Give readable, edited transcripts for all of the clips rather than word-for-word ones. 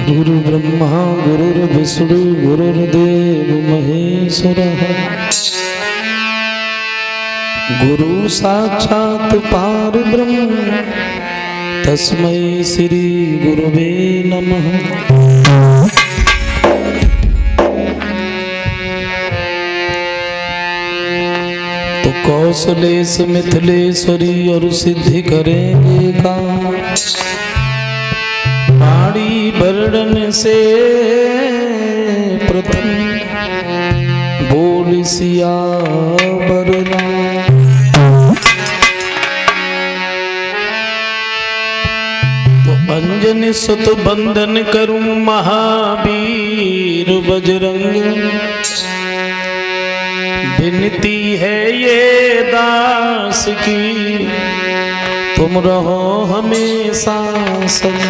गुरु ब्रह्मा गुरुर्विष्णु गुरुर्देव महेश्वरः गुरु साक्षात् परब्रह्म तस्मै श्री गुरुवे नमः। तो कौशलेश मिथिलेश्वरी और सिद्धि करेंगे काम, वाणी वर्णन से प्रथम बोल सियावर राम। तो अंजनी सुत बंदन करूं महावीर बजरंग, विनती है ये दास की तुम रहो हमेशा संग।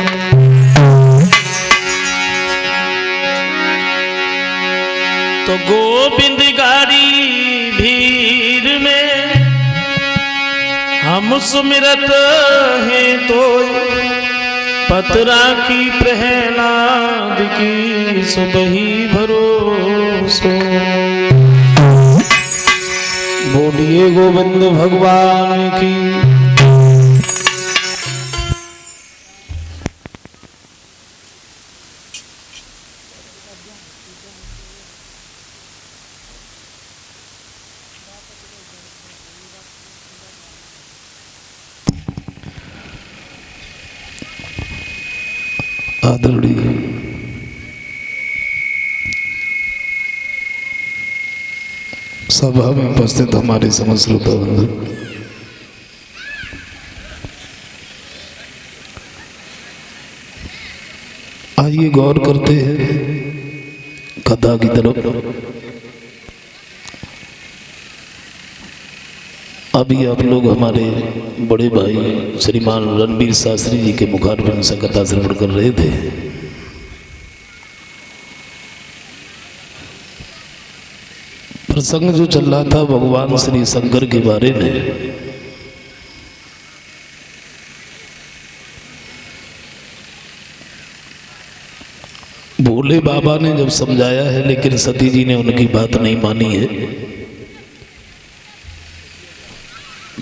तो गोविंद गारी भीड़ में हम सुमिरत हैं, तो पतरा की प्रहलाद की सुबही भरोसो। बोलिए गोविंद भगवान की। आदरणीय सभा में उपस्थित हमारे समस्त श्रोतावृंद, आइए गौर करते हैं कथा की तरफ। अभी आप लोग हमारे बड़े भाई श्रीमान रणबीर शास्त्री जी के मुखारबिंद से कथा श्रवण कर रहे थे। प्रसंग जो चल रहा था भगवान श्री शंकर के बारे में। भोले बाबा ने जब समझाया है, लेकिन सती जी ने उनकी बात नहीं मानी है।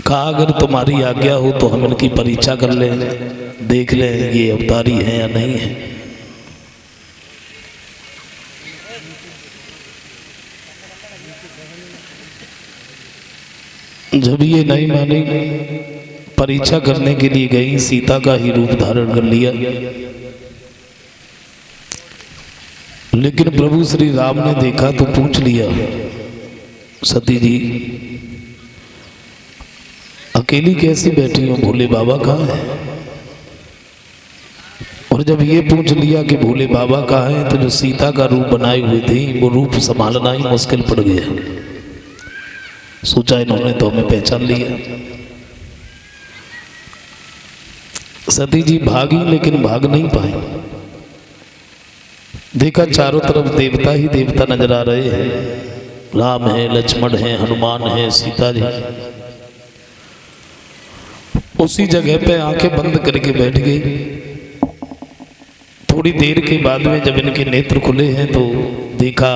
कहा अगर तुम्हारी आज्ञा हो तो हम इनकी परीक्षा कर लें, देख लें ये अवतारी हैं या नहीं है। जब ये नहीं मानी, परीक्षा करने के लिए गई, सीता का ही रूप धारण कर लिया। लेकिन प्रभु श्री राम ने देखा तो पूछ लिया, सती जी अकेली कैसी बैठी हो, भोले बाबा कहाँ है? और जब ये पूछ लिया कि भोले बाबा कहाँ हैं, तो जो सीता का रूप बनाए हुए थे वो रूप संभालना ही मुश्किल पड़ गया। सोचा इन्होंने तो हमें पहचान लिया। सती जी भागी, लेकिन भाग नहीं पाई। देखा चारों तरफ देवता ही देवता नजर आ रहे हैं। राम है, लक्ष्मण है, हनुमान है, सीता जी। उसी जगह पे आंखें बंद करके बैठ गई। थोड़ी देर के बाद में जब इनके नेत्र खुले हैं तो देखा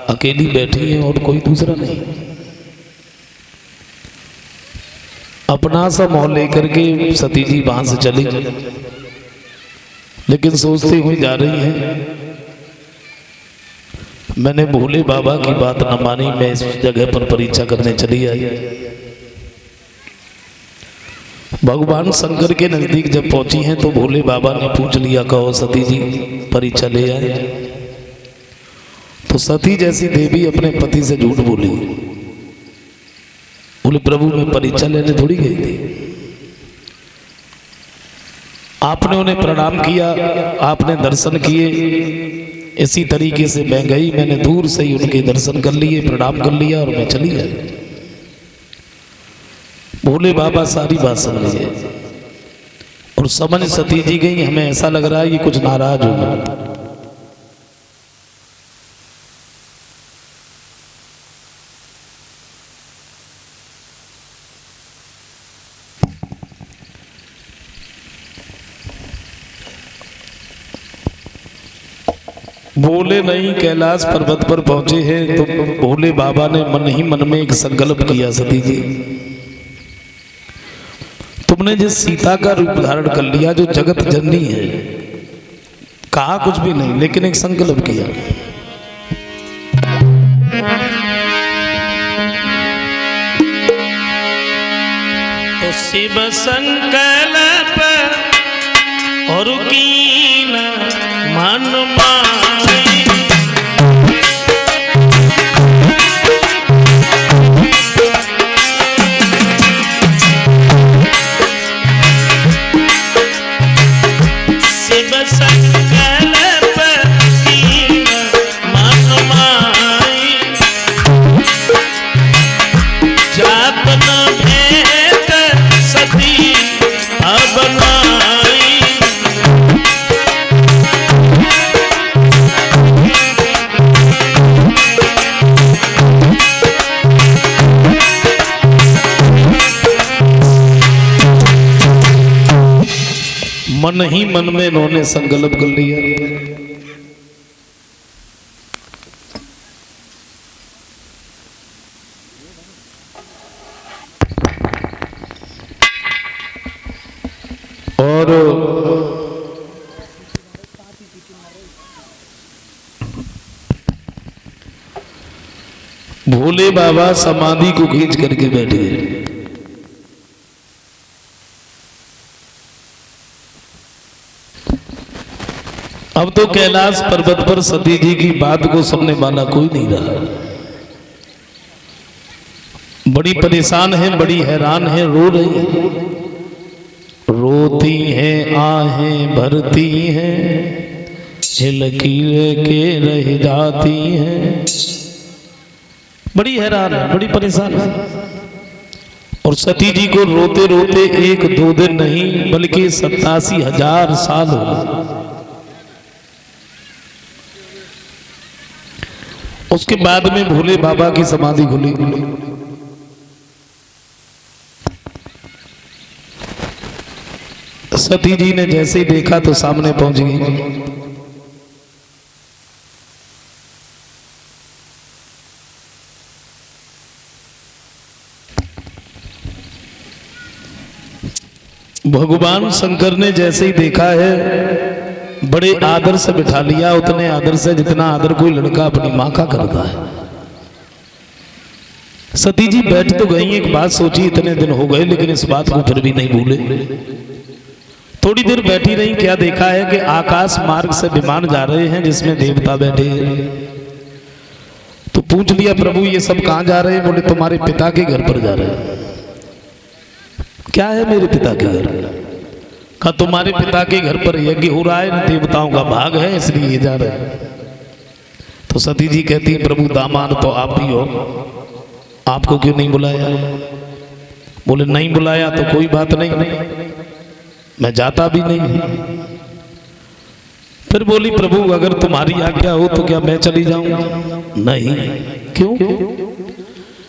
अकेली बैठी है और कोई दूसरा नहीं। अपना सा मोह लेकर के सती जी वहां से चली, लेकिन सोचती हुई जा रही है, मैंने भोले बाबा की बात न मानी, मैं इस जगह पर परीक्षा करने चली आई। भगवान शंकर के नजदीक जब पहुंची हैं तो भोले बाबा ने पूछ लिया, कहो सती जी परीक्षा ले आए? तो सती जैसी देवी अपने पति से झूठ बोली। बोले प्रभु मैं परीक्षा लेने थोड़ी गई थी। आपने उन्हें प्रणाम किया, आपने दर्शन किए, इसी तरीके से मैं गई, मैंने दूर से ही उनके दर्शन कर लिए, प्रणाम कर लिया और मैं चली आई। भोले बाबा सारी बात समझिए। और समझ सती जी गई, हमें ऐसा लग रहा है कि कुछ नाराज हो गया। भोले नहीं कैलाश पर्वत पर पहुंचे हैं तो भोले बाबा ने मन ही मन में एक संकल्प किया, सती जी तुमने जिस सीता का रूप धारण कर लिया जो जगत जननी है, कहा कुछ भी नहीं लेकिन एक संकल्प किया। तो शिव संकल्प और कीन मन मन ही मन में इन्होंने संकल्प कर लिया। और भोले बाबा समाधि को खींच करके बैठ गए। अब तो कैलाश पर्वत पर सती जी की बात को सुनने वाला कोई नहीं रहा। बड़ी परेशान है, बड़ी हैरान है, रो रही है, रोती हैं आहें भरती हैं, लकीरें के रह जाती हैं। बड़ी हैरान है, बड़ी परेशान है। और सती जी को रोते रोते 1-2 दिन नहीं बल्कि 87,000 साल हो गए। उसके बाद में भोले बाबा की समाधि खुली। सती जी ने जैसे ही देखा तो सामने पहुंच गई। भगवान शंकर ने जैसे ही देखा है बड़े आदर से बिठा लिया, उतने आदर से जितना आदर कोई लड़का अपनी मां का करता है। सती जी बैठ तो गई, एक बात सोची, इतने दिन हो गए लेकिन इस बात को फिर भी नहीं भूले। थोड़ी देर बैठी रही, क्या देखा है कि आकाश मार्ग से विमान जा रहे हैं जिसमें देवता बैठे हैं। तो पूछ लिया, प्रभु ये सब कहां जा रहे हैं? बोले तुम्हारे पिता के घर पर जा रहे हैं। क्या है मेरे पिता के घर? कहा तुम्हारे पिता के घर पर यज्ञ हो रहा है, देवताओं का भाग है इसलिए ये जा रहे हैं। तो सती जी कहती है, प्रभु दामाद तो आप भी हो, आपको क्यों नहीं बुलाया? बोले नहीं बुलाया तो कोई बात नहीं, मैं जाता भी नहीं। फिर बोली, प्रभु अगर तुम्हारी आज्ञा हो तो क्या मैं चली जाऊंगा? नहीं। क्यों?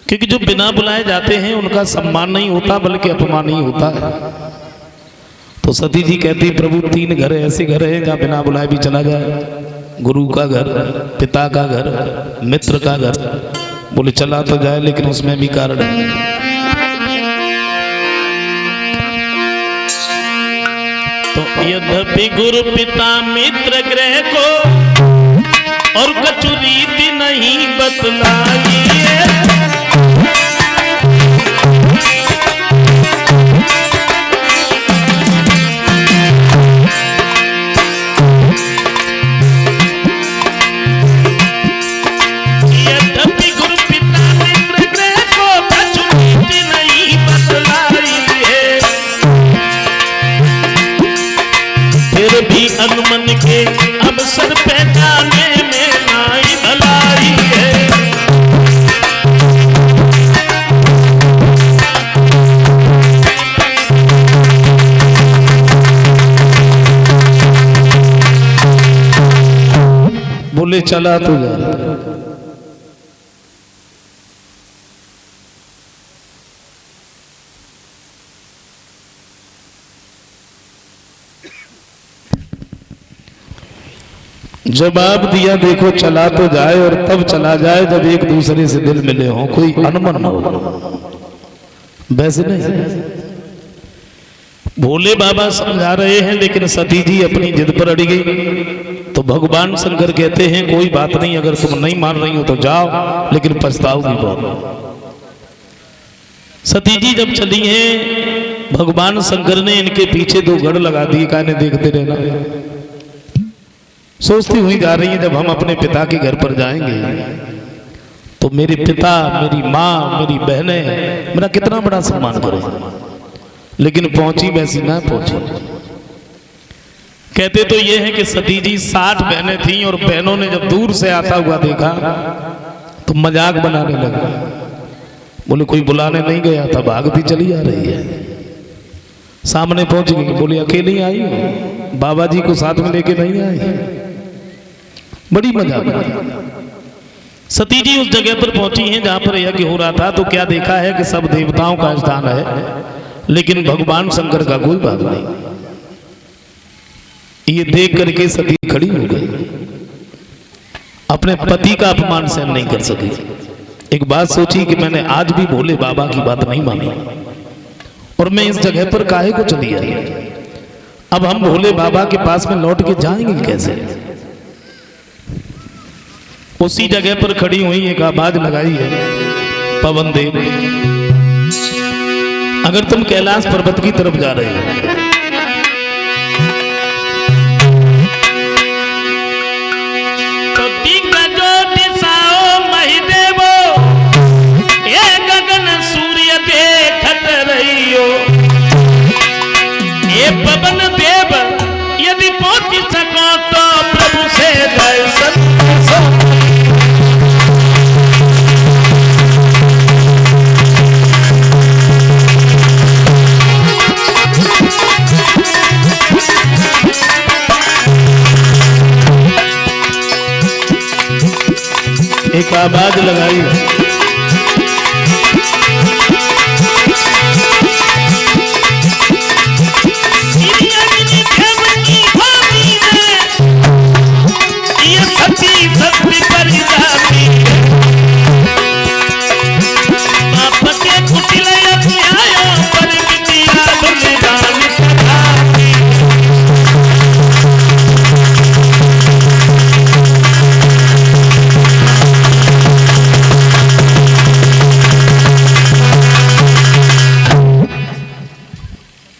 क्योंकि जो बिना बुलाए जाते हैं उनका सम्मान नहीं होता बल्कि अपमान ही होता है। तो सती जी कहती, प्रभु 3 घर ऐसे घर हैं जहाँ बिना बुलाए भी चला जाए। गुरु का घर, पिता का घर, मित्र का घर। बोले चला तो जाए लेकिन उसमें भी कारण है। तो यद्यपि गुरु पिता मित्र ग्रह को और कछु रीति नहीं बतलाई, अनुमन के अवसर पहचाने में नाई भलाई है। बोले चला तो जा। जवाब दिया देखो चला तो जाए और तब चला जाए जब एक दूसरे से दिल मिले हो, कोई अनमन ना हो, वैसे नहीं। भोले बाबा समझा रहे हैं लेकिन सती जी अपनी जिद पर अड़ी गई। तो भगवान शंकर कहते हैं कोई बात नहीं, अगर तुम नहीं मान रही हो तो जाओ, लेकिन पछताओगी बहुत। सती जी जब चली हैं, भगवान शंकर ने इनके पीछे 2 गढ़ लगा दिए, कहने देखते रहना। सोचती हुई जा रही है जब हम अपने पिता के घर पर जाएंगे तो मेरे पिता, मेरी माँ, मेरी बहनें मेरा कितना बड़ा सम्मान करें। लेकिन पहुंची वैसी ना पहुंची। कहते तो ये है कि सती जी 60 बहनें थीं और बहनों ने जब दूर से आता हुआ देखा तो मजाक बनाने लगे। बोले कोई बुलाने नहीं गया था, भागती चली आ रही है। सामने पहुंच गई, बोले अकेली आई, बाबा जी को साथ में लेके नहीं आई। बड़ी मजाक बनी। सती जी उस जगह पर पहुंची हैं जहां पर यज्ञ हो रहा था। तो क्या देखा है कि सब देवताओं का स्थान है, लेकिन भगवान शंकर का कोई भाग नहीं। ये देख करके सती खड़ी हो गई, अपने पति का अपमान सहन नहीं कर सकी। एक बात सोची कि मैंने आज भी भोले बाबा की बात नहीं मानी और मैं इस जगह पर काहे को चली आई। अब हम भोले बाबा के पास में लौट के जाएंगे कैसे। उसी जगह पर खड़ी हुई एक आवाज लगाई है, पवन देव अगर तुम कैलाश पर्वत की तरफ जा रहे हो तो दिग्गजो दिशाओ महिदेवो, ये गगन सूर्य देखत रहियो। ये पवन देव यदि पहुंच सको तो प्रभु से दर्शन एक आवाज लगाई है।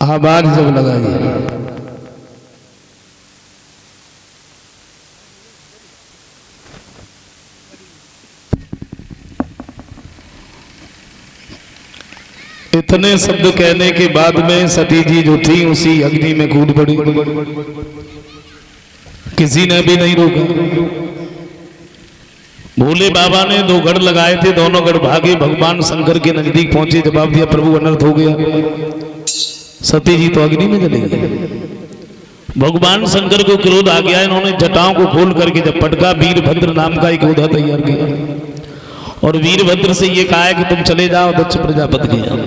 आवाज जब लगाई इतने शब्द कहने के बाद में सती जी जो थी उसी अग्नि में कूद पड़ी। किसी ने भी नहीं रोका। भोले बाबा ने 2 गढ़ लगाए थे, दोनों गढ़ भागे, भगवान शंकर के नजदीक पहुंचे। जवाब दिया प्रभु अनर्थ हो गया। सती जी तो अग्नि में चली गई। भगवान शंकर को क्रोध आ गया। इन्होंने जटाओं को खोल करके जब पटका, वीरभद्र नाम का एक औधा तैयार किया और वीरभद्र से ये कहा है कि तुम चले जाओ दक्ष प्रजापति के यहाँ।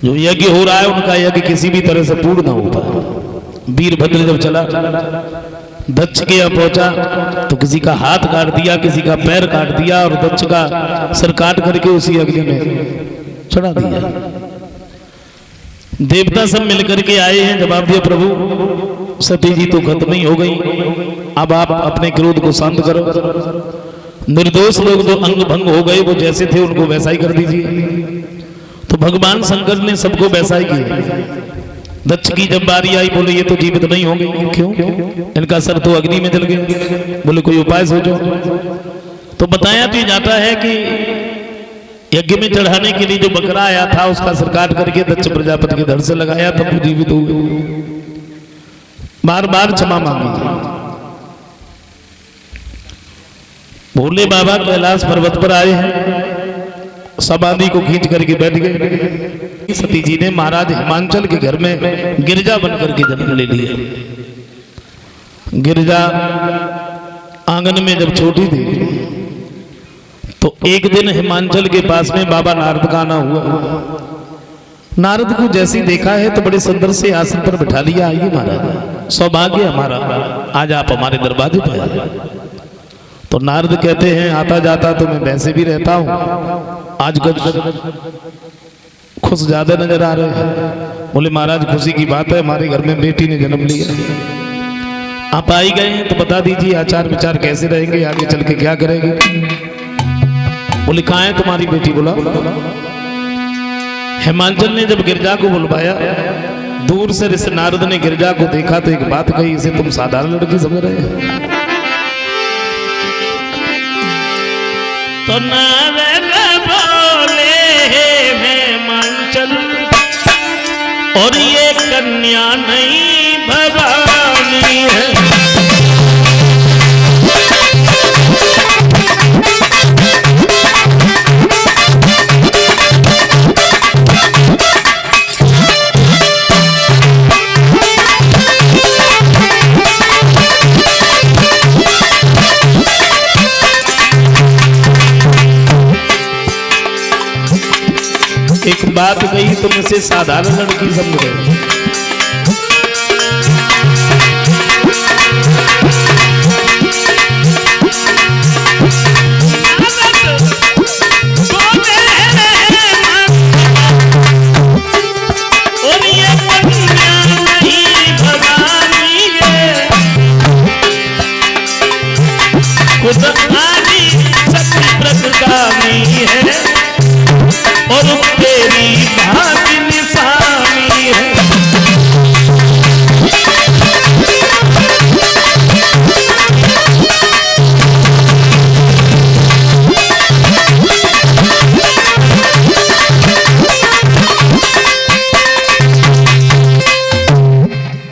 जो यज्ञ हो रहा है उनका यज्ञ किसी भी तरह से पूर्ण ना हो पाए। वीरभद्र जब चला, दक्ष के यहाँ पहुंचा तो किसी का हाथ काट दिया, किसी का पैर काट दिया और दक्ष का सर काट करके उसी अग्नि में चढ़ा दिया। देवता सब मिलकर के आए हैं। जवाब दिया प्रभु सती जी तो खत्म ही हो गई, अब आप अपने क्रोध को शांत करो। निर्दोष लोग जो अंग भंग हो गए वो जैसे थे उनको वैसा ही कर दीजिए। तो भगवान शंकर ने सबको वैसा ही किया। दक्ष की जब बारी आई, बोले ये तो जीवित नहीं होंगे। क्यों? इनका सर तो अग्नि में जल गया। बोले कोई उपाय सोचो। तो बताया तो जाता है कि यज्ञ में चढ़ाने के लिए जो बकरा आया था उसका सर काट करके दक्ष प्रजापति के धड़ से लगाया, तब वो जीवित हो गए। बार बार क्षमा मांगी। भोले बाबा कैलाश पर्वत पर आए हैं, समाधि को खींच करके बैठ गए। सती जी ने महाराज हिमांचल के घर में गिरजा बनकर के जन्म ले लिया। गिरजा आंगन में जब छोटी थी तो एक दिन हिमाचल के पास में बाबा नारद का आना हुआ। नारद को जैसे ही देखा है तो बड़े सुंदर से आसन पर बिठा लिया, आइए महाराज, सौभाग्य हमारा, आज आप हमारे दरवाजे पर आए। तो नारद कहते हैं आता जाता तो मैं वैसे भी रहता हूं, आज खुश ज्यादा नजर आ रहे हैं। बोले महाराज खुशी की बात है, हमारे घर में बेटी ने जन्म लिया, आप आई गए हैं तो बता दीजिए आचार विचार कैसे रहेंगे, आगे चल के क्या करेंगे। बोले कहाँ है तुम्हारी बेटी? बोला हिमाचल ने जब गिरजा को बुलवाया, दूर से ऋषि नारद ने गिरजा को देखा तो एक बात कही, इसे तुम साधारण लड़की समझ रहे हैं? तो नारद बोले हिमाचल और ये कन्या नहीं भवानी है। एक बात कही तुम इसे साधारण लड़की समझ रहे हो?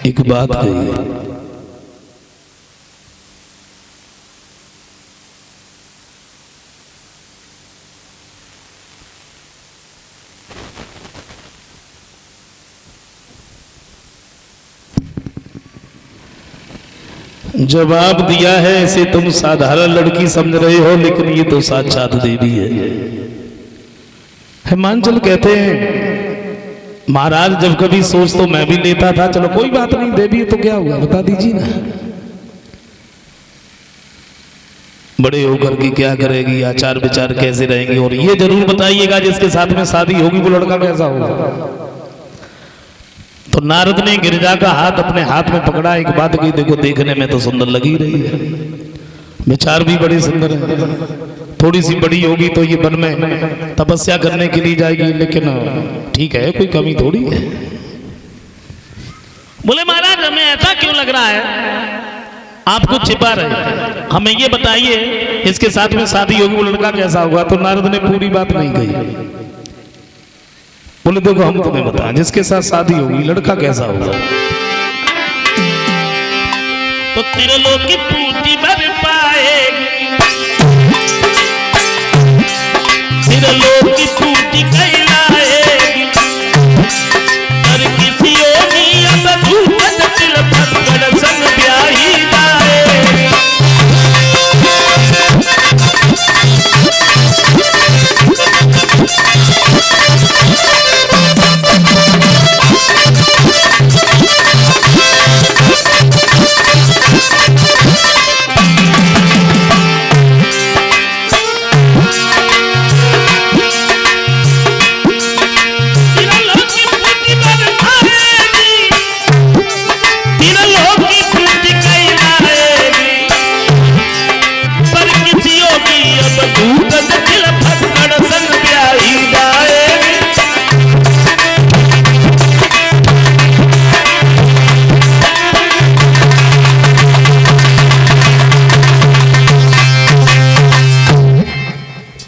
एक बात कही, जवाब दिया है इसे तुम साधारण लड़की समझ रहे हो, लेकिन ये तो साक्षात देवी है। हिमाचल कहते हैं महाराज जब कभी सोच तो मैं भी लेता था, चलो कोई बात नहीं, देवी है तो क्या हुआ, बता दीजिए ना। बड़े होकर के क्या करेगी, आचार विचार कैसे रहेंगे, और ये जरूर बताइएगा जिसके साथ में शादी होगी वो लड़का कैसा होगा। तो नारद ने गिरिजा का हाथ अपने हाथ में पकड़ा, एक बात की, देखो देखने में तो सुंदर लगी रही है, विचार भी बड़े सुंदर है, थोड़ी सी बड़ी होगी तो ये वन में तपस्या करने के लिए जाएगी, लेकिन ठीक है कोई कमी थोड़ी है। बोले महाराज हमें ऐसा क्यों लग रहा है, आप कुछ छिपा रहे, हमें ये बताइए इसके साथ में शादी होगी वो लड़का कैसा होगा। तो नारद ने पूरी बात नहीं कही, बोले देखो हम तुम्हें बताएं जिसके साथ शादी होगी लड़का कैसा होगा। तो त्रिलोक की पूंजी भर पाएगी, त्रिलोक की पूंजी कहलाएगी, और किसी योगी अवधूत तिल भक्कड़ संग ब्याही जाएगी।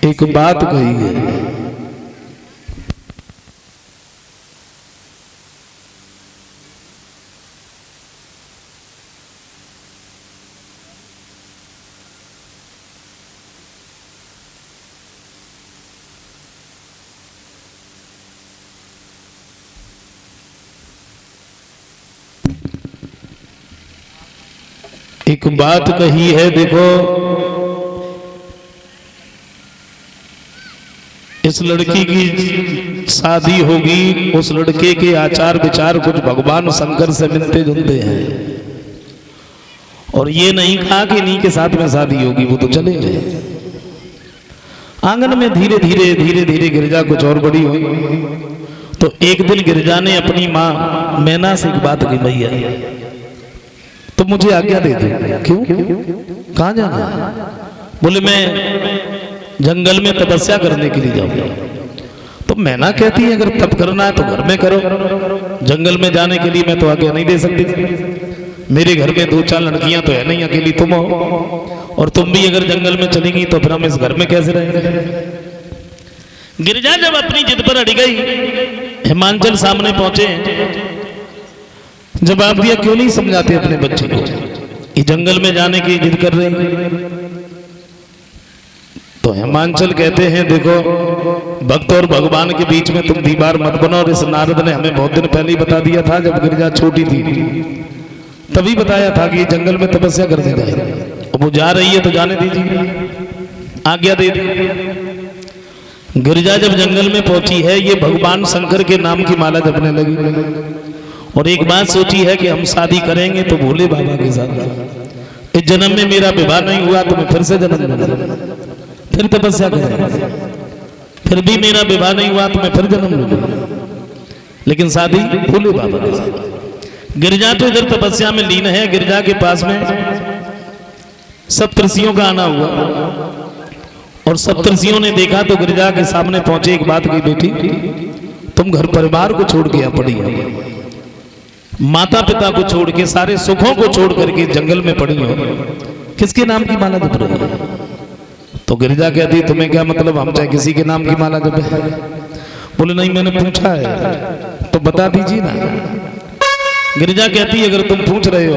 एक बात कही है, एक बात कही है, देखो इस लड़की की शादी होगी, उस लड़के के आचार विचार कुछ भगवान शंकर से मिलते जुलते हैं, और ये नहीं कहा कि इन्हीं के साथ में शादी होगी, वो तो चले गए। आंगन में धीरे धीरे गिरजा कुछ और बड़ी हुई, तो एक दिन गिरजा ने अपनी माँ मैना से एक बात की, भैया तो मुझे आज्ञा दे दो। क्यों, कहाँ जाना है? बोले मैं जंगल में तपस्या करने के लिए जाऊंगा। तो मैना कहती है अगर तप करना है तो घर में करो, जंगल में जाने के लिए मैं तो आज्ञा नहीं दे सकती। मेरे घर में 2-4 लड़कियां तो है नहीं, अकेली तुम हो, और तुम भी अगर जंगल में चलेंगी तो फिर हम इस घर में कैसे रहेंगे। गिरिजा जब अपनी जिद पर अड़ गई, हिमांचल सामने पहुंचे, जवाब दिया क्यों नहीं समझाते अपने बच्चे को, ये जंगल में जाने की जिद कर रही। तो हिमांचल कहते हैं देखो भक्त और भगवान के बीच में तुम दीवार मत बनो, और इस नारद ने हमें बहुत दिन पहले ही बता दिया था, जब गिरिजा छोटी थी तभी बताया था कि ये जंगल में तपस्या करने जाए। अब वो जा रही है तो जाने दीजिए, आज्ञा दे दी। गिरिजा जब जंगल में पहुंची है, ये भगवान शंकर के नाम की माला जपने लगी, और एक बात सोची है कि हम शादी करेंगे तो भोले बाबा के साथ। इस जन्म में मेरा विवाह नहीं हुआ तो मैं फिर से जन्म लूंगा, फिर तपस्या करेंगे, फिर भी मेरा विवाह नहीं हुआ तो मैं फिर जन्म लूंगा, लेकिन शादी भोले बाबा के साथ। गिरिजा तो इधर तपस्या में लीन है। गिरिजा के पास में सप्तर्षियों का आना हुआ, और सप्तर्षियों ने देखा तो गिरिजा के सामने पहुंचे, एक बात की, बेटी तुम घर परिवार को छोड़ के पड़ी हो, माता पिता को छोड़ के, सारे सुखों को छोड़ करके जंगल में पड़ी हो, किसके नाम की माला जप रही हो? तो गिरिजा कहती तुम्हें क्या मतलब, हम चाहे किसी के नाम की माला जपे। बोले नहीं मैंने पूछा है तो बता दीजिए ना। गिरिजा कहती अगर तुम पूछ रहे हो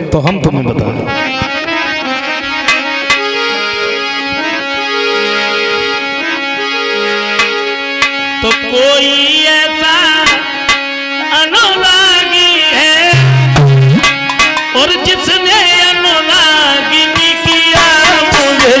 तो हम तुम्हें बता दें। तो कोई ऐसा अनुरागी है, और जिसने अनुरागिनी किया मुझे,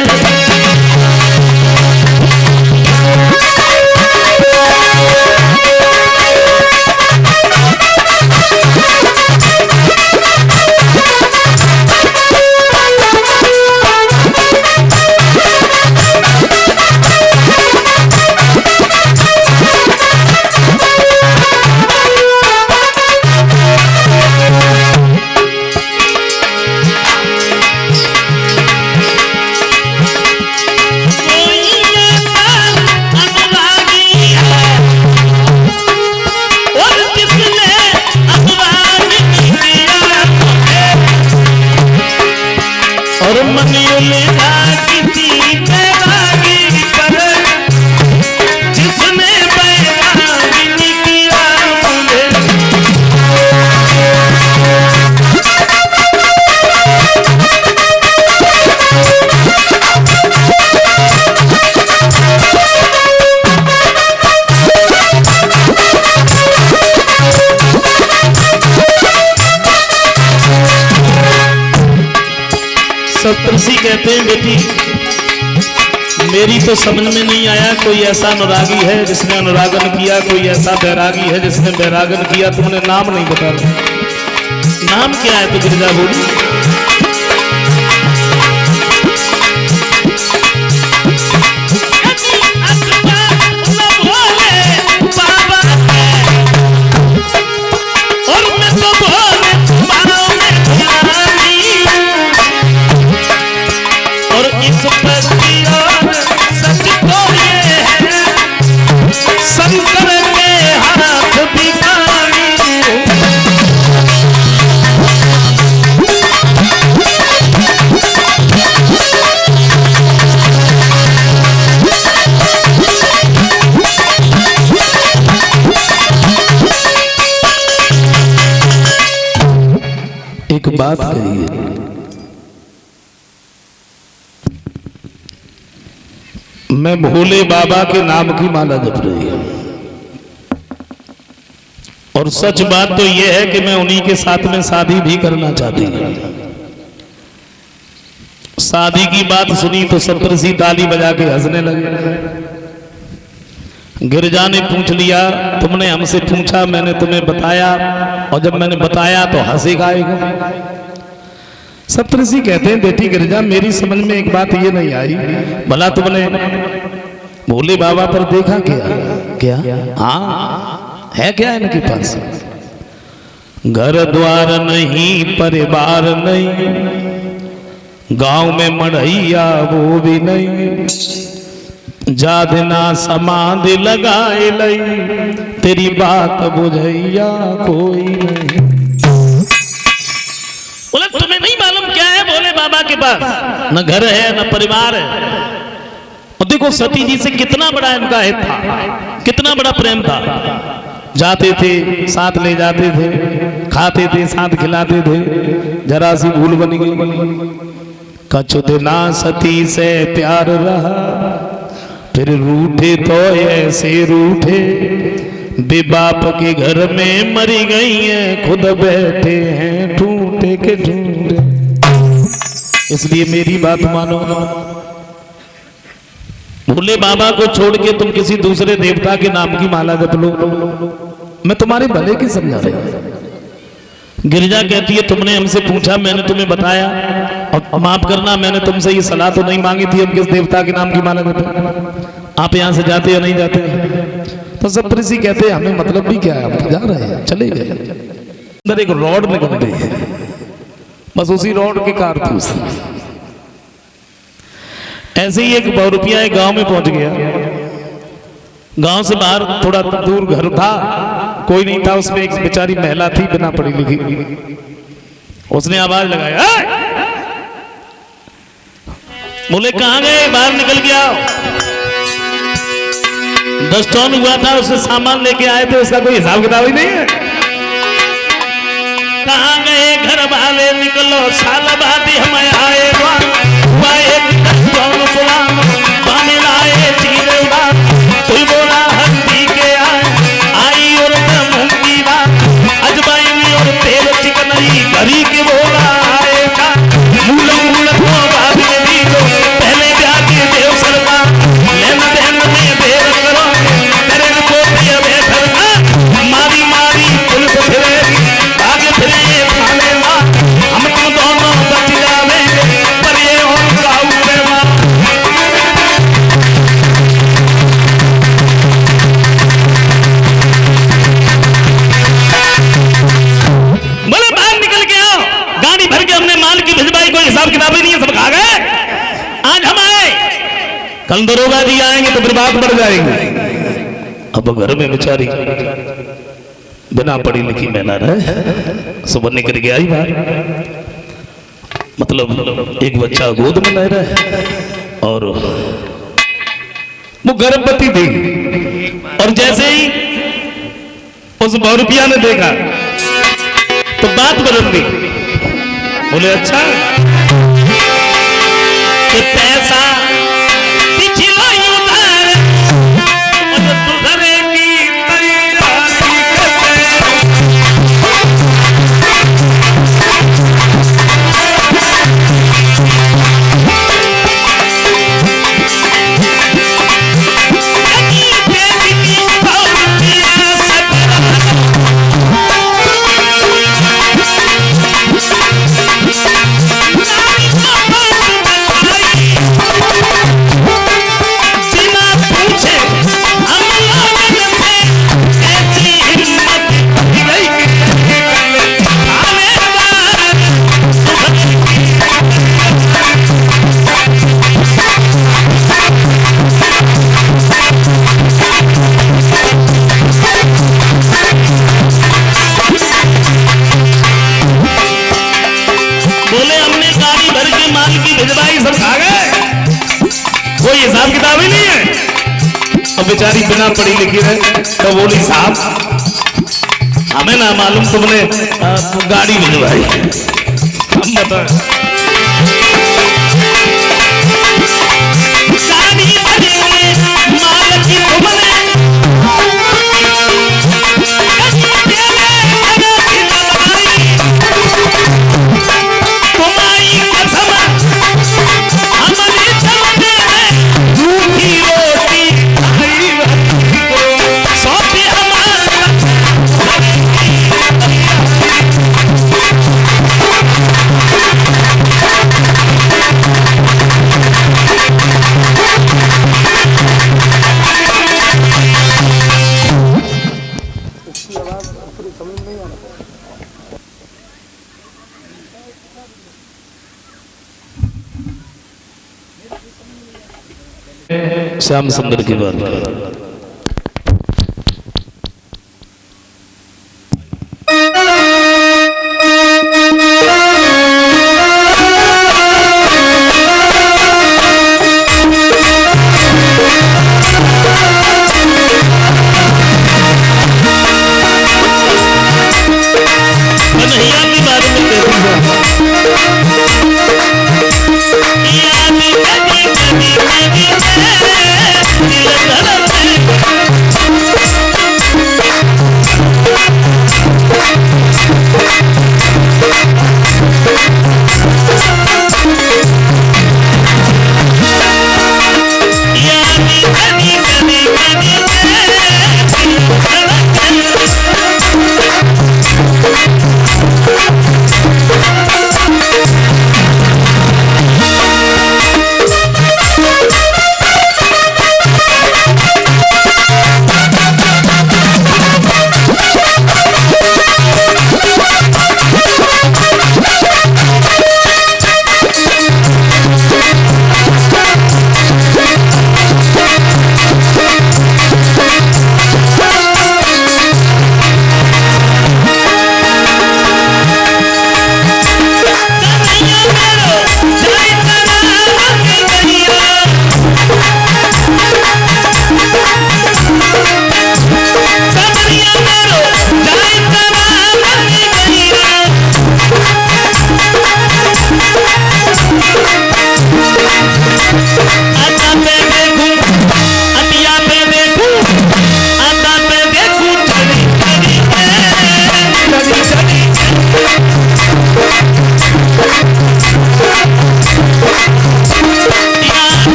सप्तर्षि कहते हैं बेटी मेरी तो समझ में नहीं आया, कोई ऐसा अनुरागी है जिसने अनुरागन किया, कोई ऐसा बैरागी है जिसने बैरागन किया, तुमने नाम नहीं बताया। नाम क्या है? तो गिरिजा बोली एक बात कहिए, मैं भोले बाबा के नाम की माला जप रही हूं, और सच बात तो यह है कि मैं उन्हीं के साथ में शादी भी करना चाहती हूं। शादी की बात सुनी तो सप्तऋषि ताली बजा के हंसने लगे। गिरजा ने पूछ लिया, तुमने हमसे पूछा, मैंने तुम्हें बताया, और जब मैंने बताया तो हंसे गाएगा। सप्तऋषि कहते हैं, बेटी गिरजा, मेरी समझ में एक बात ये नहीं आई, भला तुमने भोले बाबा पर देखा क्या? हाँ, है क्या इनके पास? घर द्वार नहीं, परिवार नहीं, गांव में मढ़ैया वो भी नहीं, जादना समाधि लगाए लई, तेरी बात बुझैया कोई नहीं। बोले तुम्हें नहीं मालूम क्या है भोले बाबा के पास? न घर है न परिवार है। और देखो सती जी से कितना बड़ा इनका हित था, कितना बड़ा प्रेम था। जाते थे साथ ले जाते थे, खाते थे साथ खिलाते थे। जरा सी भूल बन गई, कछु दिना सती से प्यार रहा, फिर रूठे तो ऐसे रूठे, बेबाप के घर में मरी गई हैं, खुद बैठे हैं ढूंढे के ढूंढे। इसलिए मेरी बात मानो, भोले बाबा को छोड़ के तुम किसी दूसरे देवता के नाम की माला जप लो, मैं तुम्हारे भले की समझा रही। गिरिजा कहती है, तुमने हमसे पूछा, मैंने तुम्हें बताया, और माफ करना मैंने तुमसे ये सलाह तो नहीं मांगी थी हम किस देवता के नाम की माला जपें। आप यहाँ से जाते या नहीं जाते? तो सप्तऋषि कहते हैं, हमें मतलब भी क्या है, हम तो जा रहे हैं, चले गए। अंदर एक रॉड निकल गई है, बस उसी रॉड के कारतूस। ऐसे ही एक बहुरूपिया एक गांव में पहुंच गया। गांव से बाहर थोड़ा दूर घर था, कोई नहीं था, उसमें एक बेचारी महिला थी बिना पढ़ी लिखी। उसने आवाज लगाया, बोले कहां गए, बाहर निकल गया। 10 टन हुआ था, उससे सामान लेके आए थे, उसका कोई हिसाब किताब ही नहीं है। कहां गए घर वाले, निकलो साल बाद हम आए, कोई बोला हल्दी के आई और मूंगी बात, अजवाइन और तेल चिकनई घरी के बोला आए था, मूल मूल बात में भी लो, पहले प्यार के देव सरकार, लेन देन में देर करो, तेरे को दिया बैठा, मारी मारी पुलिस फिरे, आगे फिरे थाने मां, हम तुम दोनों बच जावे, पर ये हो गाँव के मां। हिसाब किताब ही नहीं है, सब खा गए। आज हम आए, कल दरोगा जी आएंगे तो फिर बात बढ़ जाएगी। अब घर में बेचारी बिना पढ़ी लिखी महिला रहे, सुबह निकल के आई बाहर, मतलब एक बच्चा गोद में ले रहा है, और वो गर्भवती थी। और जैसे ही उस बहुरूपिया ने देखा तो बात बदल दी। बोले अच्छा कि पैसा पिछला उधार और दूसरे की तैयारी हिसाब किताब ही नहीं है। और बेचारी बिना पढ़ी लिखी है तो बोली साहब हमें ना मालूम तुमने गाड़ी भिजवाई, हम बता तुम्हारी श्याम सुंदर की बात।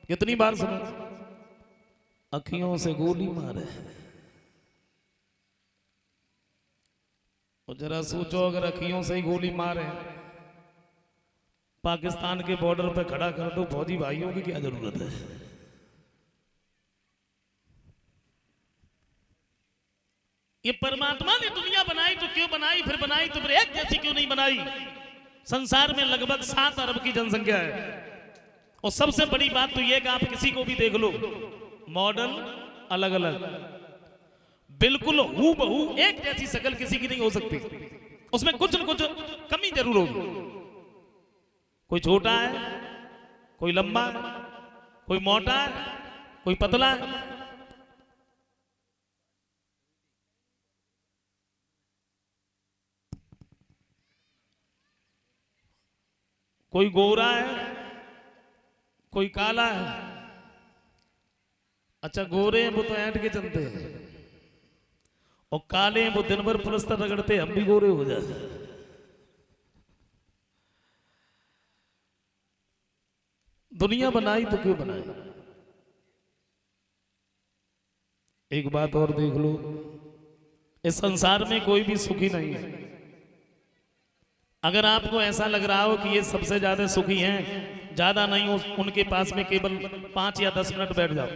कितनी बार सुना? अखियों से गोली मारे, और जरा सोचो अगर अखियों से ही गोली मारे, पाकिस्तान के बॉर्डर पे खड़ा कर दो, फौजी भाइयों की क्या जरूरत है? ये परमात्मा ने दुनिया बनाई तो क्यों बनाई, फिर बनाई तो फिर एक जैसी क्यों नहीं बनाई? संसार में लगभग 7 अरब की जनसंख्या है, और सबसे बड़ी बात तो यह कि आप किसी को भी देख लो, मॉडल अलग अलग, बिल्कुल हूबहू एक जैसी शक्ल किसी की नहीं हो सकती, उसमें कुछ न कुछ कमी जरूर होगी। कोई छोटा है, कोई लंबा है, कोई मोटा है, कोई पतला है। कोई गोरा है, कोई काला है। अच्छा, गोरे हैं वो तो ऐंठ के चलते हैं, और काले हैं वो दिन भर पुलस्तर रगड़ते, हम भी गोरे हो जाते। दुनिया बनाई तो क्यों बनाई? एक बात और देख लो, इस संसार में कोई भी सुखी नहीं है। अगर आपको ऐसा लग रहा हो कि ये सबसे ज्यादा सुखी हैं, ज्यादा नहीं हो, उनके पास में केवल 5 या 10 मिनट बैठ जाओ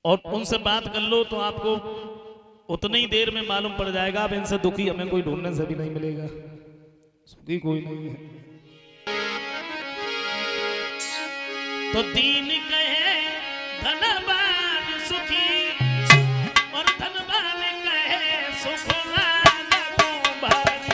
और उनसे बात कर लो, तो आपको उतनी ही देर में मालूम पड़ जाएगा अब इनसे दुखी हमें कोई ढूंढने से भी नहीं मिलेगा, सुखी कोई नहीं है। तो दीन कहे धनवान सुखी, और धनवान कहे सुखवान को भारी।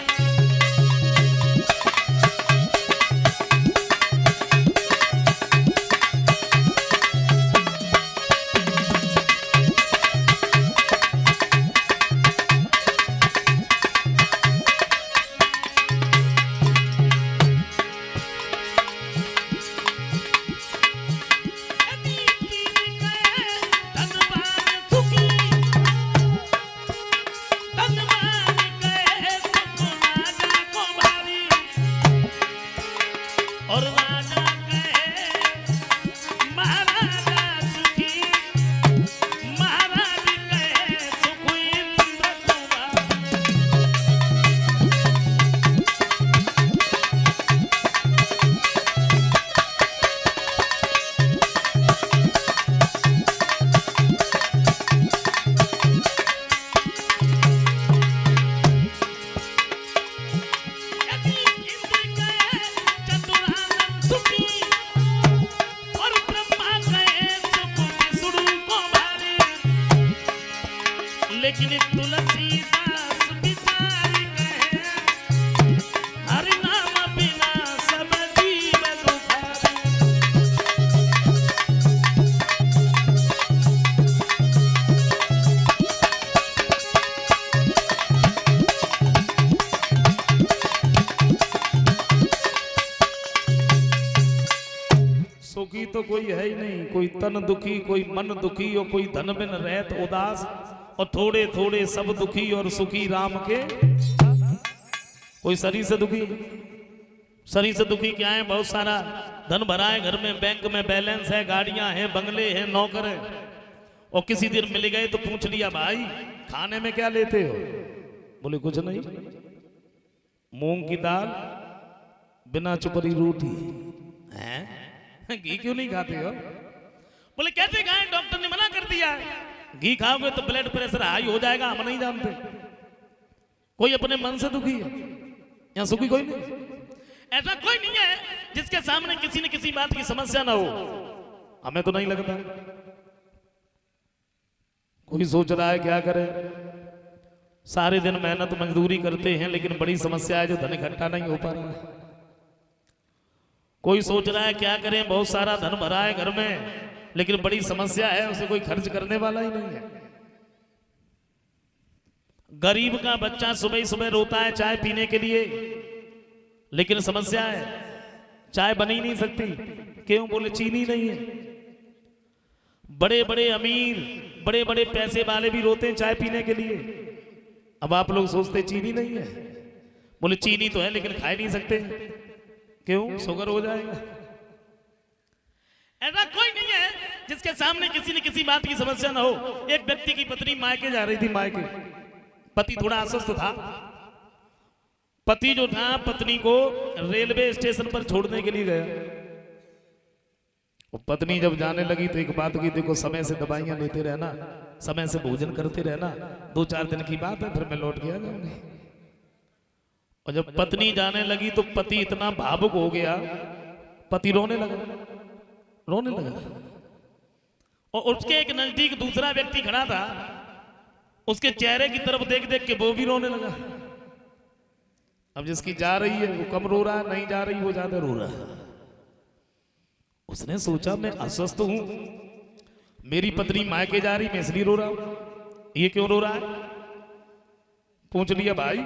लेकिन तुलसीदास बिचारी कहे, हरि नाम बिना सब जीव दुखारी। सुखी तो कोई है ही नहीं, कोई तन दुखी, कोई मन दुखी, और कोई धन बिन रहत उदास, और थोड़े थोड़े सब दुखी और सुखी राम के। कोई शरीर से दुखी, शरीर से दुखी क्या है? बहुत सारा धन भरा है घर में, बैंक में बैलेंस है, गाड़ियां हैं, बंगले हैं, नौकर है, और किसी दिन मिल गए तो पूछ लिया भाई खाने में क्या लेते हो? बोले कुछ नहीं, मूंग की दाल बिना चुपरी रोटी। हैं घी क्यों नहीं खाते हो? बोले कैसे खाएं, डॉक्टर ने मना कर दिया। घी खाओगे तो ब्लड प्रेशर हाई हो जाएगा, हम नहीं जानते। कोई अपने मन से दुखी है, यहाँ सुखी कोई नहीं। ऐसा कोई नहीं है जिसके सामने किसी न किसी बात की समस्या ना हो। हमें तो नहीं लगता। कोई सोच रहा है क्या करे, सारे दिन मेहनत मजदूरी करते हैं, लेकिन बड़ी समस्या है जो धन इकट्ठा नहीं हो पा रहा है। कोई सोच रहा है क्या करें, बहुत सारा धन भरा है घर में, लेकिन बड़ी समस्या है, उसे कोई खर्च करने वाला ही नहीं है। गरीब का बच्चा सुबह सुबह रोता है चाय पीने के लिए, लेकिन समस्या है चाय बन ही नहीं सकती। क्यों? बोले चीनी नहीं है। बड़े बड़े अमीर, बड़े बड़े पैसे वाले भी रोते हैं चाय पीने के लिए। अब आप लोग सोचते चीनी नहीं है, बोले चीनी तो है लेकिन खा नहीं सकते। क्यों? शुगर हो जाएगा। ऐसा कोई नहीं है जिसके सामने किसी न किसी बात की समस्या ना हो। एक व्यक्ति की पत्नी मायके जा रही थी, मायके पति थोड़ा अस्वस्थ था। पति जो था पत्नी को रेलवे स्टेशन पर छोड़ने के लिए गया। और पत्नी जब जाने लगी तो एक बात की, देखो समय से दवाइयां लेते रहना, समय से भोजन करते रहना, 2-4 दिन की बात है, फिर मैं लौट के आ जाऊंगी। और जब पत्नी जाने लगी तो पति इतना भावुक हो गया, पति रोने लगा। और उसके एक नजदीक दूसरा व्यक्ति खड़ा था, उसके चेहरे की तरफ देख देख के वो भी रोने लगा। अब जिसकी जा रही है वो कम रो रहा है, नहीं जा रही वो ज्यादा रो रहा है। उसने सोचा मैं अस्वस्थ हूं, मेरी पत्नी मायके जा रही, मैं इसलिए रो रहा हूं, ये क्यों रो रहा है? पूछ लिया, भाई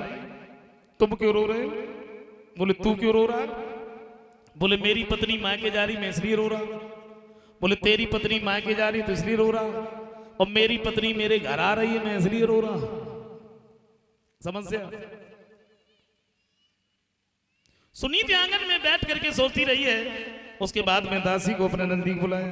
तुम क्यों रो रहे हो? बोले तू क्यों रो रहा है? बोले मेरी पत्नी मायके जा रही, मैं इसलिए रो रहा हूं। बोले तेरी पत्नी मायके जा रही तो इसलिए रो रहा हूं, और मेरी पत्नी मेरे घर आ रही है, मैं इसलिए रो रहा हूं। समस्या सुनीति आंगन में बैठ करके सोचती रही है। उसके बाद में दासी को अपने नजदीक बुलाया।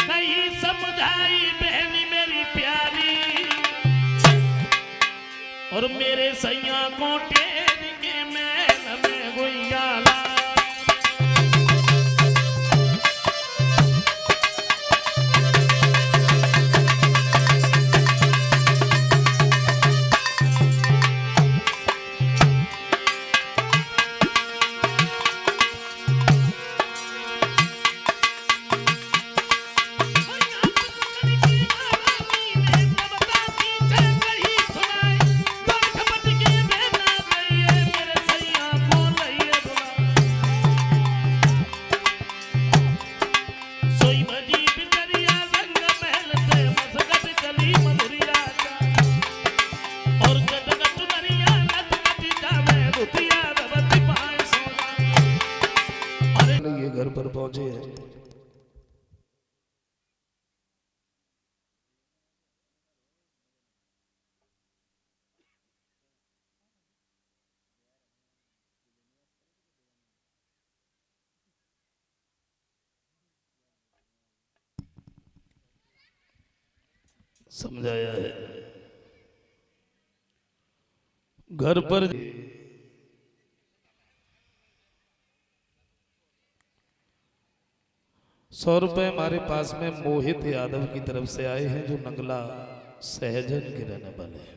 कहीं समझाई बहनी मेरी प्यारी, और मेरे सैया को टेर के मैल में गुइयाला। घर पर पहुंचे हैं। समझाया है। घर पर 100 रुपए हमारे पास में मोहित यादव की तरफ से आए हैं, जो नंगला सहजन के रहने वाले हैं।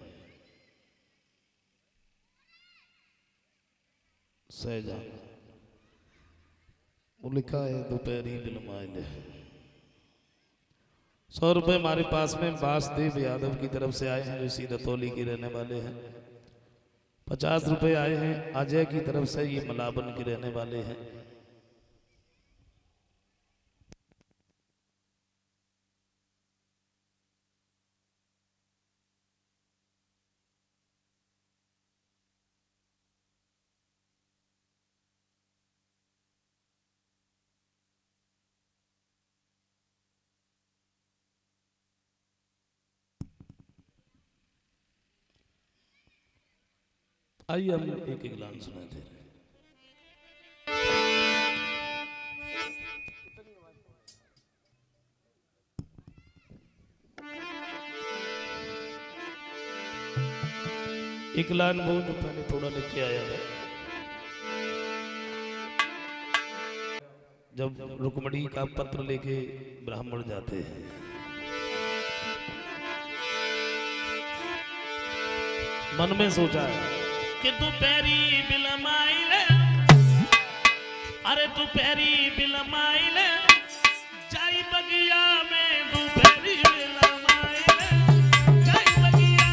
सहजन वो लिखा है दोपहरी बिलमाइल। 100 रुपए हमारे पास में वासुदेव यादव की तरफ से आए हैं, जो सीधतौली के रहने वाले हैं। 50 रुपए आए हैं अजय की तरफ से, ये मलाबन के रहने वाले हैं। आइए हम एक एक लाइन सुनाते हैं। एक लाइन वो जो पहले थोड़ा लेके आया है। जब रुक्मणी का पत्र लेके ब्राह्मण जाते हैं, मन में सोचा है कि तू पैरी बिलमाइले, अरे तू पैरी बिलमाइले, जाई बगिया में तू पैरी बिलमाइले, जाई बगिया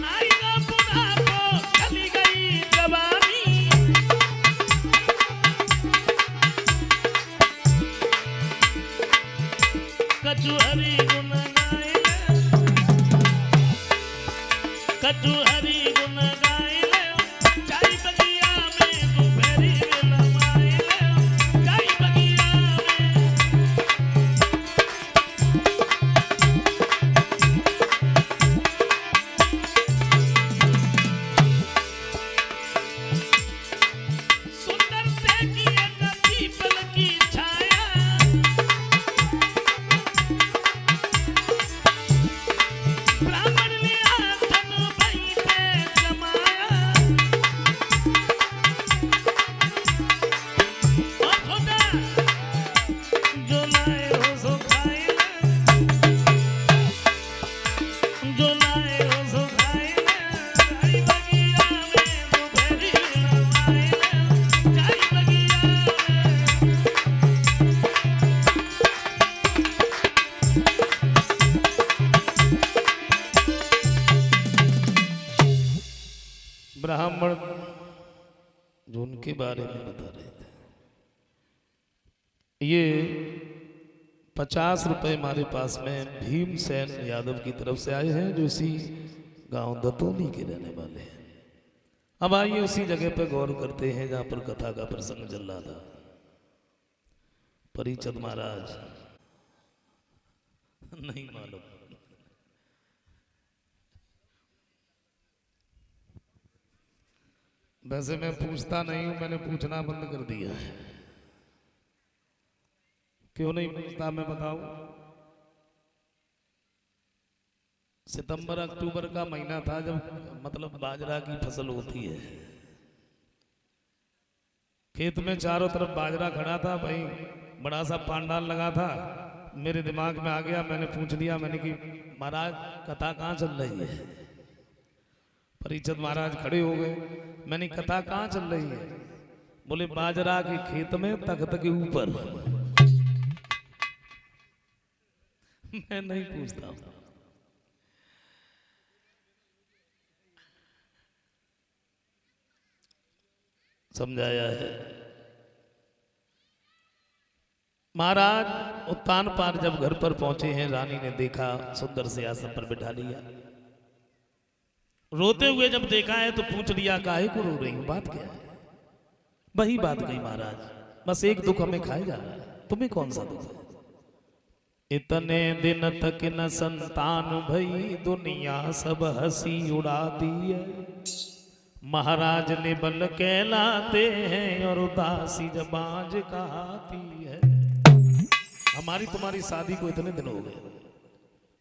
आएगा बुढ़ापा कचुहरी गुन गाए कचुहरी गुन गाए जाई बगिया में दोपहरी लमाए जाई बगिया में सुंदर से किए नदी पल की छाया ब्राह्मण ने आसन भई पे जमाया और खुदा जो लाए हो सो खाए जो लाए हो सो खाए जाई बगिया में दोपहरी लमाए जाई बगिया में ब्राह्मण जो उनके बारे में बता रहे थे, ये 50 रुपए हमारे पास में भीमसेन यादव की तरफ से आए हैं, जो इसी गांव दतौली के रहने वाले हैं। अब आइए उसी जगह पर गौर करते हैं जहां पर कथा का प्रसंग चल रहा था। परिचद महाराज नहीं मालूम, वैसे मैं पूछता नहीं हूं, मैंने पूछना बंद कर दिया है। क्यों नहीं पूछता मैं बताऊं? सितंबर अक्टूबर का महीना था जब मतलब बाजरा की फसल होती है। खेत में चारों तरफ बाजरा खड़ा था, भाई बड़ा सा पांडाल लगा था। मेरे दिमाग में आ गया, मैंने पूछ लिया, मैंने कि महाराज कथा कहाँ चल रही है? परिचद महाराज खड़े हो गए। मैंने कथा कहाँ चल रही है? बोले बाजरा के खेत में तख्त के ऊपर। मैं नहीं पूछता हूं। समझाया है। महाराज उत्तान पार जब घर पर पहुंचे हैं, रानी ने देखा, सुंदर से आसन पर बिठा लिया। रोते हुए जब देखा है तो पूछ लिया काहे को रो रही हूं, बात क्या है? वही बात कही महाराज, बस एक दुख हमें खाए जा रहा है, तुम्हें कौन सा दुख है? इतने दिन तक न संतान भई, दुनिया सब हंसी उड़ा दी है। महाराज ने बल कहलाते हैं और उदासी जब बाज कहती है। हमारी तुम्हारी शादी को इतने दिन हो गए,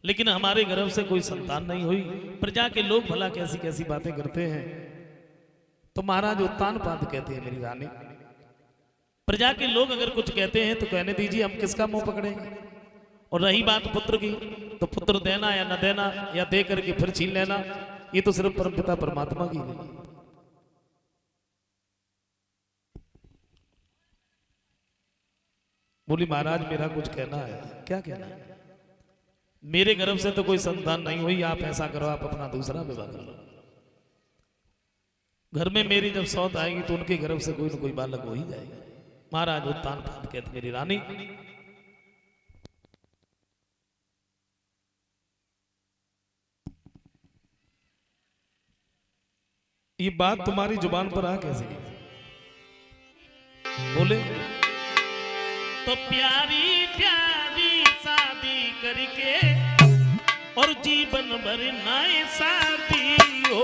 लेकिन हमारे गर्भ से कोई संतान नहीं हुई। प्रजा के लोग भला कैसी कैसी बातें करते हैं। तो महाराज उत्तान पाद कहते हैं मेरी रानी, प्रजा के लोग अगर कुछ कहते हैं तो कहने दीजिए, हम किसका मुंह पकड़ेंगे। और रही बात पुत्र की, तो पुत्र देना या न देना या दे करके फिर छीन लेना, ये तो सिर्फ परमपिता परमात्मा की लीला। बोली महाराज मेरा कुछ कहना है। क्या कहना है? मेरे गर्भ से तो कोई संतान नहीं हुई, आप ऐसा करो, आप अपना दूसरा विवाह कर लो। घर में मेरी जब सौत आएगी तो उनके गर्भ से कोई न कोई बालक हो ही जाएगा। महाराज उत्तान पाद कहते मेरी रानी, ये बात तुम्हारी जुबान पर आ कैसे? बोले तो प्यारी प्यारी शादी करके और जीवन भर नाए शादी हो।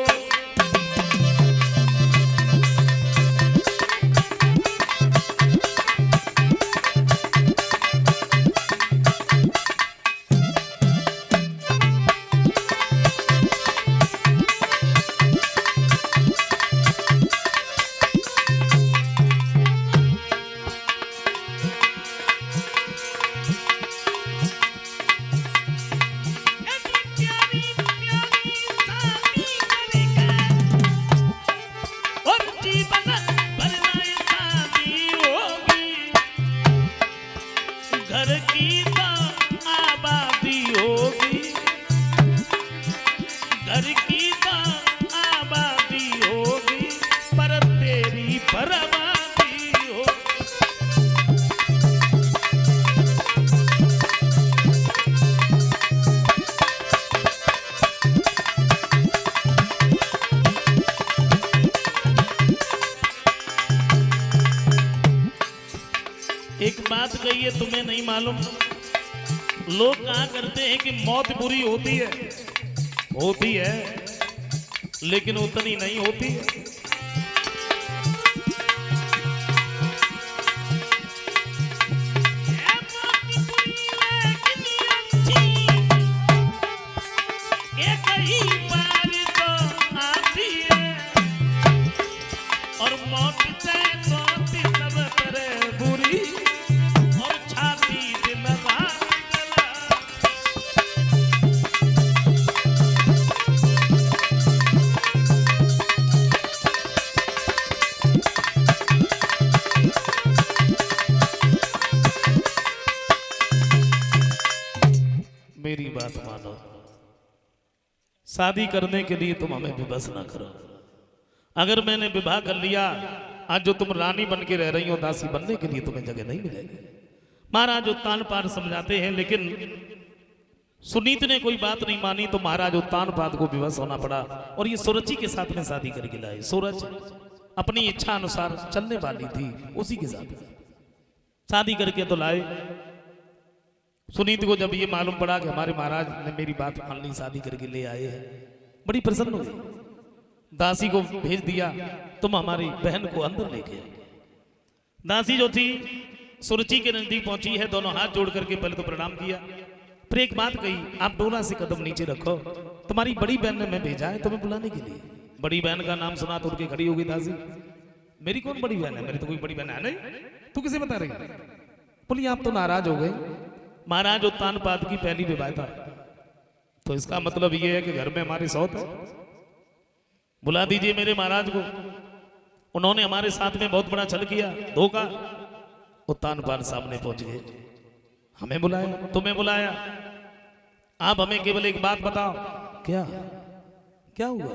एक बात कही है तुम्हें नहीं मालूम, लोग कहा करते हैं कि मौत बुरी होती है लेकिन उतनी नहीं होती है। मेरी बात मानो, शादी करने के लिए तुम हमें विवश ना करो। अगर मैंने विवाह कर लिया, आज जो तुम रानी बन के रह रही हो, दासी बनने के लिए तुम्हें जगह नहीं मिलेगी। महाराज उत्तान पाद समझाते हैं, लेकिन सुनीत ने कोई बात नहीं मानी तो महाराज उत्तान पाद को विवश होना पड़ा और ये सूरज के साथ में शादी करके लाए। सूरज अपनी इच्छा अनुसार चलने वाली थी, उसी के साथ शादी करके तो लाए। सुनीत को जब ये मालूम पड़ा कि हमारे महाराज ने मेरी बात मान ली, शादी करके ले आए हैं, बड़ी प्रसन्न हुई। दासी को भेज दिया, तुम हमारी बहन को अंदर लेके। दासी जो थी सुरुचि के नजदीक पहुंची है, दोनों हाथ जोड़ करके पहले तो प्रणाम किया, फिर एक बात कही, आप डोला से कदम नीचे रखो, तुम्हारी बड़ी बहन ने मैं भेजा है तुम्हें बुलाने के लिए। बड़ी बहन का नाम सुना तो उठ के खड़ी होगी दासी, मेरी कौन बड़ी बहन है, मेरी तो कोई बड़ी बहन है नहीं, तू किसे बता रही? बोली आप तो नाराज हो गए, महाराज उत्तान पाद की पहली विवाह था, तो इसका मतलब ये है कि घर में हमारी सौत है, बुला दीजिए मेरे महाराज को। उन्होंने हमारे साथ में बहुत बड़ा छल किया, धोखा। उत्तान पाद सामने पहुंच गए, हमें बुलाया, तुम्हें बुलाया, आप हमें केवल एक बात बताओ, क्या क्या हुआ?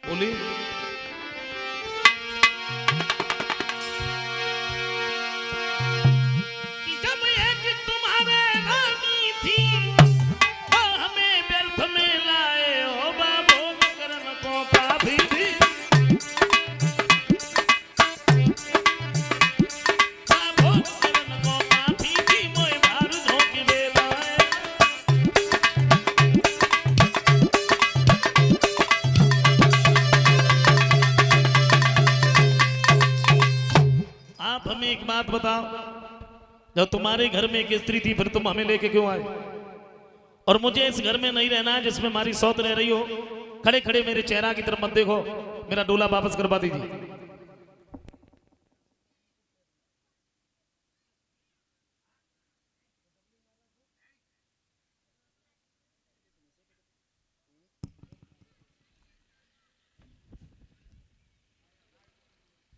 बोली एक बात बताओ, जब तुम्हारे घर में एक स्त्री थी फिर तुम हमें लेके क्यों आए? और मुझे इस घर में नहीं रहना है जिसमें हमारी सौत रह रही हो। खड़े खड़े मेरे चेहरा की तरफ मत देखो, मेरा डोला वापस करवा दीजिए।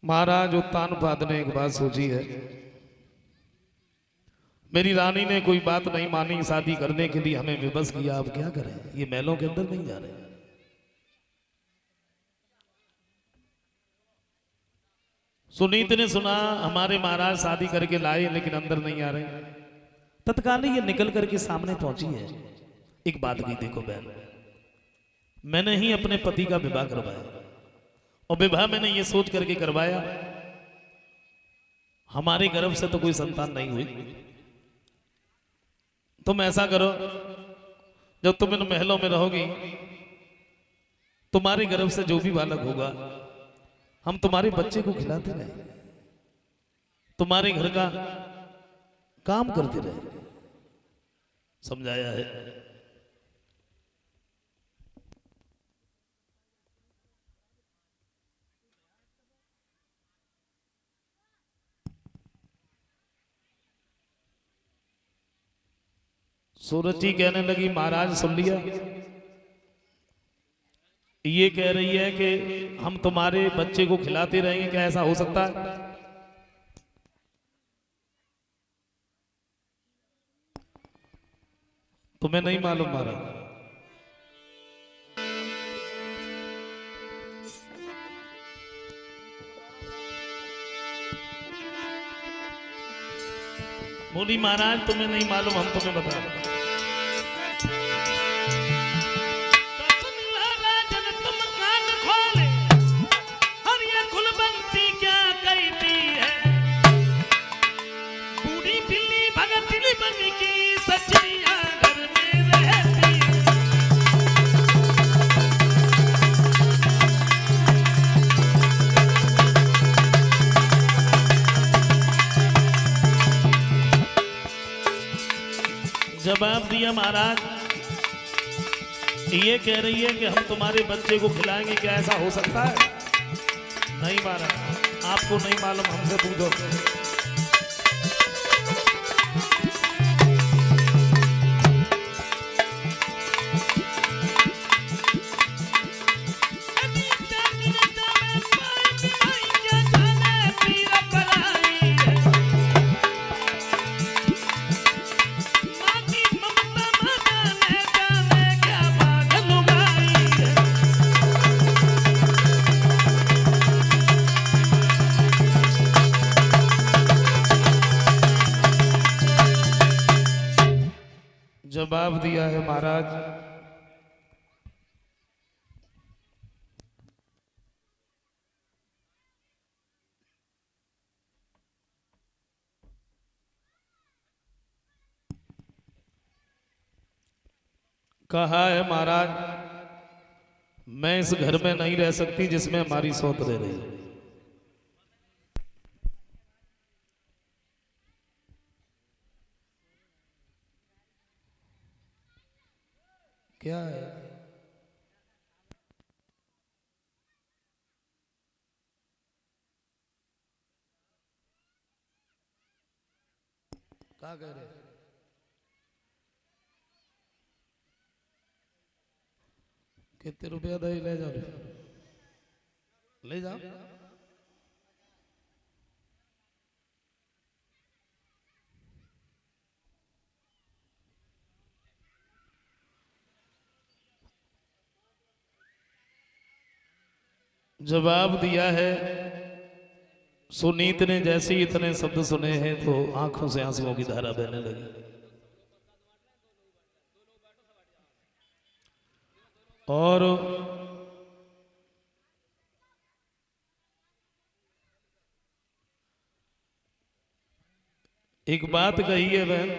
महाराज उत्तान पाद ने एक बात सोची है, मेरी रानी ने कोई बात नहीं मानी, शादी करने के लिए हमें विवश किया, अब क्या करें? ये महलों के अंदर नहीं जा रहे। सुनीत ने सुना हमारे महाराज शादी करके लाए लेकिन अंदर नहीं आ रहे, तत्काल ये निकल करके सामने पहुंची है। एक बात की देखो बहन, मैंने ही अपने पति का विवाह करवाया और विवाह मैंने ये सोच करके करवाया हमारे गर्भ से तो कोई संतान नहीं हुई। तुम ऐसा करो, जब तुम इन महलों में रहोगी, तुम्हारे गर्भ से जो भी बालक होगा हम तुम्हारे बच्चे को खिलाते रहे, तुम्हारे घर का काम करते रहे। समझाया है। सूरज जी कहने लगी, महाराज सुन लिया, ये कह रही है कि हम तुम्हारे बच्चे को खिलाते रहेंगे, क्या ऐसा हो सकता है? तुम्हें नहीं मालूम महाराज, बोली महाराज तुम्हें नहीं मालूम, हम तुम्हें बता रहे। जवाब दिया महाराज, ये कह रही है कि हम तुम्हारे बच्चे को खिलाएंगे, क्या ऐसा हो सकता है? नहीं महाराज, आपको नहीं मालूम, हमसे पूछो। जवाब दिया है महाराज, कहा है महाराज, मैं इस घर में नहीं रह सकती जिसमें हमारी सौत रह रही है। क्या है? क्या कह रहे? कितने रुपया दे ले जाओ, ले जाओ। जवाब दिया है, सुनीत ने जैसे ही इतने शब्द सुने हैं तो आंखों से आंसुओं की धारा बहने लगी। और एक बात कही है बहन,